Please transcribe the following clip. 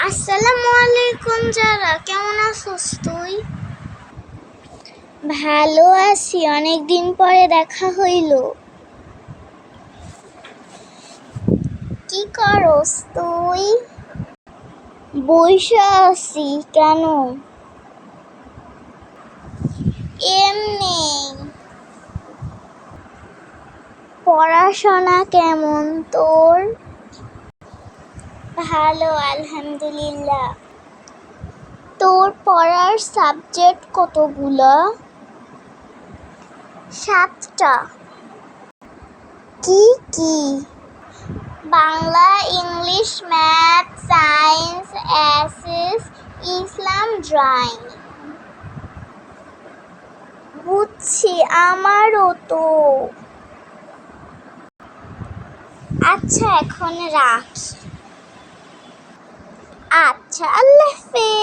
আসসালামু আলাইকুম যারা, কেমন আছিস তুই? ভালো আছি, অনেকদিন পরে দেখা হইল। কি করস তুই? বইসা আছি। কেন? এমনি। পড়াশোনা কেমন তোর? ভালো, আলহামদুলিল্লাহ। তোর পড়ার সাবজেক্ট কতগুলো? 7টা। কি কি? Bangla, English, math, science, SS, ইসলাম, ড্রয়িং। বুঝছি, আমারও তো। আচ্ছা, এখন রাখি। আচ্ছা, আল্লাহ হাফেজ।